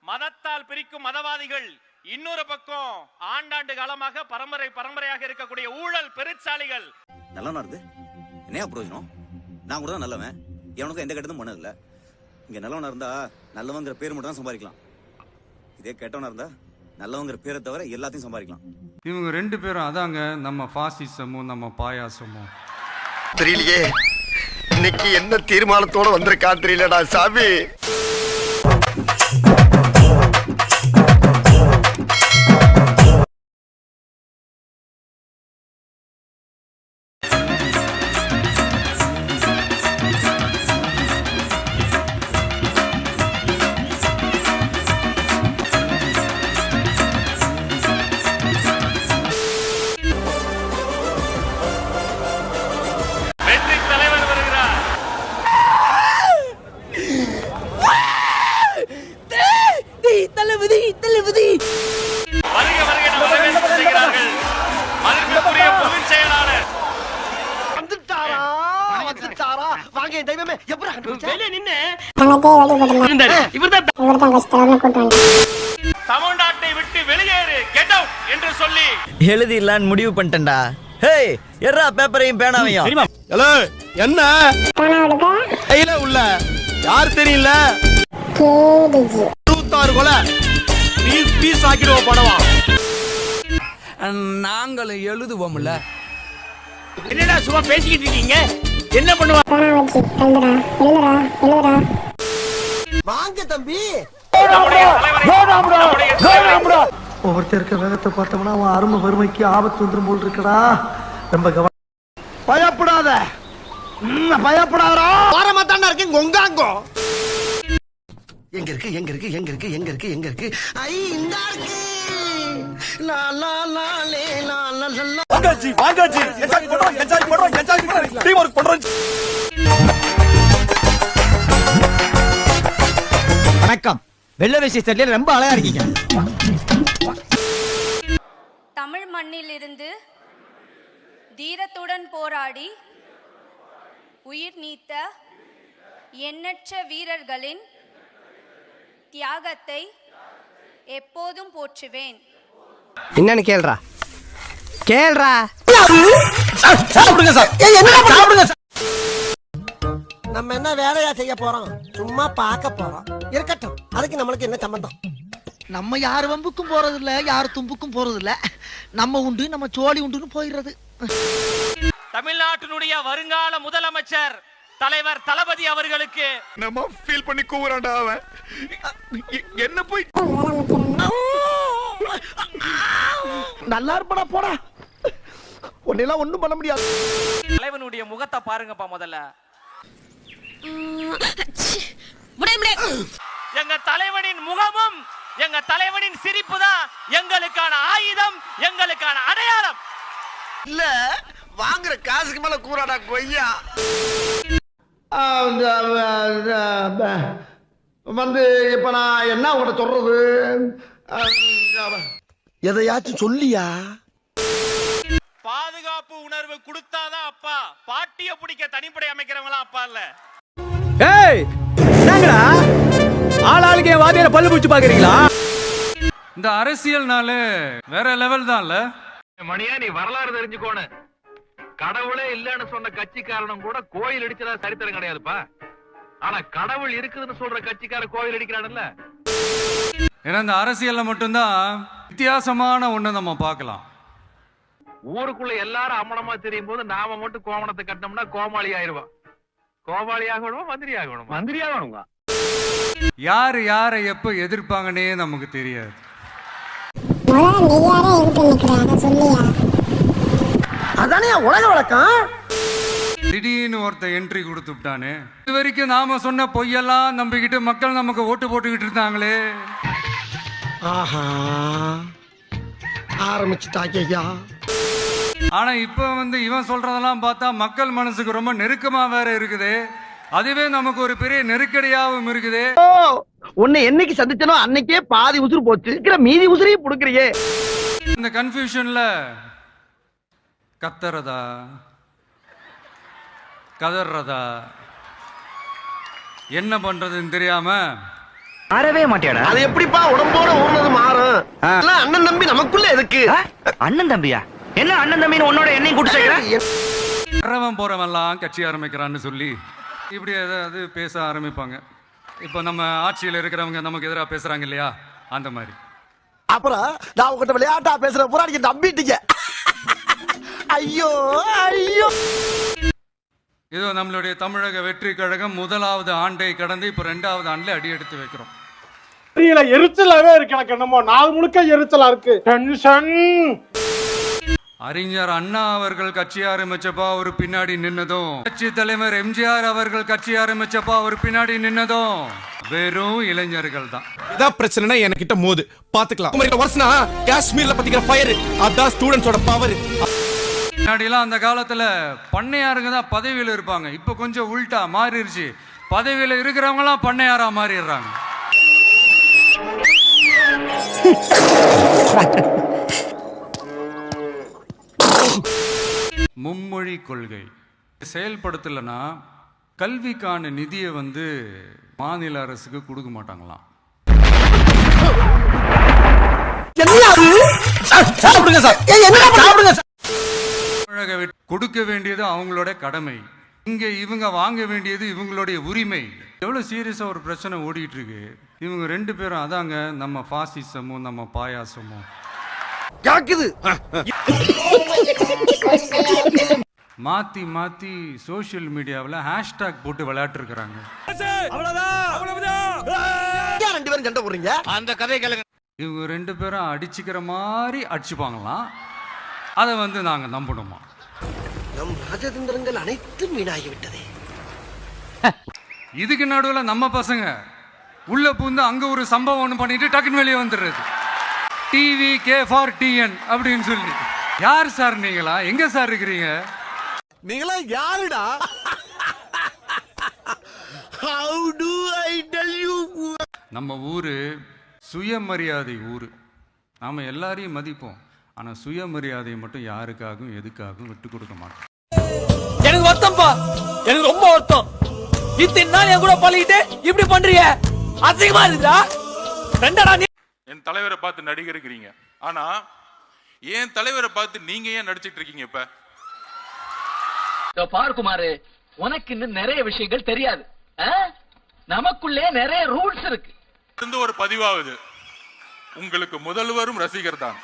மதத்தால் பிரிக்கும் மதவாதிகள், இன்னொரு பக்கம் ஆண்டாண்டு காலமாக பரம்பரையாக இருக்கக்கூடிய ஊழல் பெருச்சாளிகள். நல்லவனா இருந்து என்ன பிரயோஜனம்? நான் கூட தான் நல்லவன், எவனுக்கும் எந்த கெட்டதும் பண்ணதில்ல. இங்க நல்லவனா இருந்தா நல்லவங்கிற பேர் மட்டும் தான் சம்பாதிக்கலாம். இதே கெட்டவனா இருந்தா நல்லவங்கிற பேரை தவிர எல்லாத்தையும் சம்பாதிக்கலாம். இவங்க ரெண்டு பேரும் அதாங்க நம்ம பாசிசமும் நம்ம பாயாசமும். தெரியலையே இன்னைக்கு என்ன தீர்மானத்தோட வந்திருக்கா தெரியலடா சாமி. தமிழ்நாட்டை விட்டு வெளியேறு, கெட் அவுட் என்று சொல்லி எழுதிடலான்னு முடிவு பண்ணிட்டேன்டா. ஹே, எர்ரா பேப்பரையும் பேனாவையும். ஹலோ, என்ன கையில உள்ள யார் தெரியல 26 கொலை பீஸ் ஆக்கிடுவோம் படவா. நாங்களும் எழுதுவோம்ல. என்னடா சும்மா பேசிக்கிட்டு இருக்கீங்க? என்ன பண்ணுவா? வாங்க தம்பி. ஒவ்வொருத்தருக்கு வேகத்தை பார்த்தோம்னா அவன் அருமை வறுமைக்கு ஆபத்து வந்துடும் போல் இருக்கடா. ரொம்ப பயப்படாத, பயப்படாதா. வாரமாத்தாண்டா இருக்கு கொங்காங்கோ. எங்க இருக்கு எங்க இருக்கு எங்க இருக்கு எங்க இருக்கு எங்க இருக்கு? ஐ இந்த இருக்கு. லா லா லா லே லா லா லா. வாங்கச்சி வாங்கச்சி என்ஜாய் பண்றோம் என்ஜாய் பண்றோம் என்ஜாய் பண்றோம். டீம் வர்க் பண்றோம். வணக்கம். வெள்ளை வேஷ்டி சட்டையில ரொம்ப அழகா இருக்கீங்க. தமிழ் மண்ணிலிருந்து தீரத்துடன் போராடி உயிர் நீத்த எண்ணற்ற வீரர்களின் தியாகத்தை எப்போதும் போற்றுவேன். என்னன்னு கேள்றா கேள்றா. நம்ம என்ன வேலையா செய்ய போறோம்? சும்மா பார்க்க போறோம். இருக்கட்டும், அதுக்கு நம்மளுக்கு என்ன சம்பந்தம்? நம்ம யார் வம்புக்கும் போறது இல்ல, யார் தும்புக்கும் போறது இல்ல. நம்ம உண்டு நம்ம சோழி உண்டுன்னு போயிடுறது. தமிழ்நாட்டினுடைய வருங்கால முதலமைச்சர் தலைவர் தளபதி அவர்களுக்கு நம்ம ஃபீல் பண்ணி கூவுறான்டா அவன். என்ன போய் நல்லா இருப்படா போடா. ஒன்னெல்லாம் ஒண்ணும் பண்ண முடியாது. தலைவனுடைய முகத்தை பாருங்கப்பா முதல்ல. எங்க தலைவனின் முகமும் எங்க தலைவனின் சிரிப்பு தான் எங்களுக்கான ஆயுதம், எங்களுக்கான அடையாளம். இல்ல வாங்குற காசுக்கு மேல கூறாடா கொய்யா. வந்து இப்ப நான் என்ன உங்கள்ட்ட சொல்றது? எதையாச்சும் சொல்லியா? பாதுகாப்பு உணர்வு கொடுத்தாதான் அப்பா. பாட்டிய பிடிக்க தனிப்படை அமைக்கிறவங்களா அப்பா இல்ல. ஏய், என்னங்கடா ஆளாளுக்கு என் வாதியார பல்லு பிடிச்சு பாக்குறீங்களா? இந்த அரசியல்னால வேற லெவல் தான்ல. மணியா, நீ வரலாறு தெரிஞ்சுக்கோணும். கடவுளே இல்லன்னு சொன்ன கட்சிக்காரனும் கூட கோயில் அடிச்சதா சரித்திரம் கிடையாதுப்பா. ஆனா கடவுள் இருக்குதுன்னு சொல்ற கட்சிக்கார கோயில் அடிக்கிறான்ல. ஏன்னா இந்த அரசியல்ல மட்டும்தான் வித்தியாசமான ஒண்ணு நம்ம பார்க்கலாம். ஊருக்குள்ள எல்லாரும் அம்மனமா தெரியும் போது நாம மட்டும் கோமணத்தை கட்டினோம்னா கோமாளி ஆயிடுவோம். கோமாளி ஆகணும், மந்திரி ஆகணும், மந்திரி ஆகணுங்க. யாரு யாரை எப்ப எதிர்ப்பாங்கன்னே நமக்கு தெரியாது. அதானே உலக வழக்கம். திடீர்னு ஒருத்த என்ட்ரி கொடுத்துட்டானே. இது வரைக்கும் நாம சொன்ன பொய்யெல்லாம் நம்பிக்கிட்டு மக்கள் நமக்கு ஓட்டு போட்டுக்கிட்டு இருந்தாங்களே. ஆஹா, ஆரம்பிச்சுட்டாங்கய்யா. ஆனா இப்ப இவன் சொல்றதெல்லாம் பார்த்தா மக்கள் மனசுக்கு ரொம்ப நெருக்கமா வேற இருக்குது. அதுவே நமக்கு ஒரு பெரிய நெருக்கடியாவும் இருக்குது. உன்னை என்னைக்கு சந்திச்சனோ அன்னைக்கே பாதி உசுறு போச்சு. மீதி உசுரையும் புடுக்குறியே. இந்த கன்ஃபியூஷன்ல கத்துறதா கதறதா என்ன பண்றதுன்னு தெரியாம மாறவே மாட்டியாடா. அது எப்படிப்பா உடம்போட ஊர்னது மாறும்? அண்ணன் தம்பி நமக்குள்ள எதுக்கு? அண்ணன் தம்பியா? என்ன அண்ணன் தம்பின்னு உன்னோட என்னையும் கூட்டு சேர்க்கிறேன்? வரவன் போறவன்லாம் கட்சி ஆரம்பிக்கிறான்னு சொல்லி இப்படி ஏதாவது பேச ஆரம்பிப்பாங்க. இப்போ நம்ம ஆட்சியில் இருக்கிறவங்க நமக்கு எதிராக பேசுறாங்க இல்லையா, அந்த மாதிரி. அப்புறம் நான் உங்ககிட்ட விளையாட்டா பேசுற பூரா நீங்க நம்பிட்டீங்க. ஐயோ ஐயோ. இதோ நம்மளுடைய தமிழக வெற்றி கழகம் முதலாவது ஆண்டை கடந்து இப்போ 2வது ஆண்டுல அடி எடுத்து வைக்கிறோம். எரிச்சலாவே இருக்கு எனக்கு, என்னமோ நாள் முழுக்க எரிச்சலா இருக்கு. டென்ஷன். அறிஞர் அண்ணா அவர்கள் கட்சி ஆரம்பிச்சப்பா அவர் பின்னாடி நின்னதும், கட்சி தலைவர் எம்ஜிஆர் அவர்கள் கட்சி ஆரம்பிச்சப்பா அவர் பின்னாடி நின்னதும் வெறும் இளைஞர்கள் தான். இதான் பிரச்சனைனா என்கிட்ட மோது பாத்துக்கலாம். வருஷனா காஷ்மீர்ல பத்திக்கிற ஃபயர், அதான் ஸ்டூடெண்ட்ஸோட பவர். முன்னாடிலாம் அந்த காலத்துல பண்ணையாருங்க தான் பதவியில இருப்பாங்க. இப்ப கொஞ்சம் உள்டா மாறிடுச்சு. பதவியில இருக்கிறவங்க எல்லாம் பண்ணையாரா மாறிடுறாங்க. மும்மொழி கொள்கை செயல்படுத்தலைன்னா கல்விக்கான நிதியை மாநில அரசுக்கு கொடுக்க மாட்டாங்களாம். கொடுக்க வேண்டியது அவங்களோட கடமை, இங்க இவங்க வாங்க வேண்டியது இவங்களுடைய உரிமை. எவ்வளவு சீரியஸா ஒரு பிரச்சனை ஓடிட்டு இருக்கு. இவங்க 2 பேரும் அதாங்க நம்ம பாசிசமும் நம்ம பாயாசமும் கேக்குது. மாத்தி மாத்தி சோசியல் மீடியாவில் ஹேஷ்டாக் போட்டு விளையாட்டு இருக்கிறாங்க. இவங்க 2 பேரும் அடிச்சுக்கிற மாதிரி அடிச்சுப்பாங்களாம். அதை நாங்க நம்பணுமா? நம் ராஜதந்திரங்கள் அனைத்தும் வீணாகிவிட்டதே. இதுக்கு நடுவில் நம்ம பசங்க உள்ள பூந்து அங்க ஒரு சம்பவம் ஒன்று பண்ணிட்டு டக்குன்னு வெளியே வந்துடுறது. டிவி கே ஃபார் டிஎன் அப்படின்னு சொல்லி. யார் சார் நீங்களா? எங்க சார் இருக்கிறீங்க? நீங்களா யாருடா? How do I tell you? நம்ம ஊரு சுயமரியாதை ஊரு. நாம எல்லாரையும் மதிப்போம். ஆனா சுயமரியாதையை மட்டும் யாருக்காகவும் எதுக்காகவும் விட்டு கொடுக்க மாட்டோம். எனக்கு வருத்தம்ப்பா, எனக்கு ரொம்ப வருத்தம். இத்தனை நாள் என் கூட பழகிட்டு இப்படி பண்றீங்க, அசிங்கமா இருக்குடா. ரெண்டடா நீ என் தலைவரை பார்த்து நடிகருக்கிறீங்க, ஆனா என் தலைவரை பார்த்து நீங்க ஏன் நடிச்சிட்டு இருக்கீங்க? இப்ப பாருக்குமாரு, உனக்கு இன்னும் நிறைய விஷயங்கள் தெரியாது. நமக்குள்ளே நிறைய ரூல்ஸ் இருக்கு. ஒரு பதிவாவது உங்களுக்கு முதல்வரும் ரசிகர் தான்.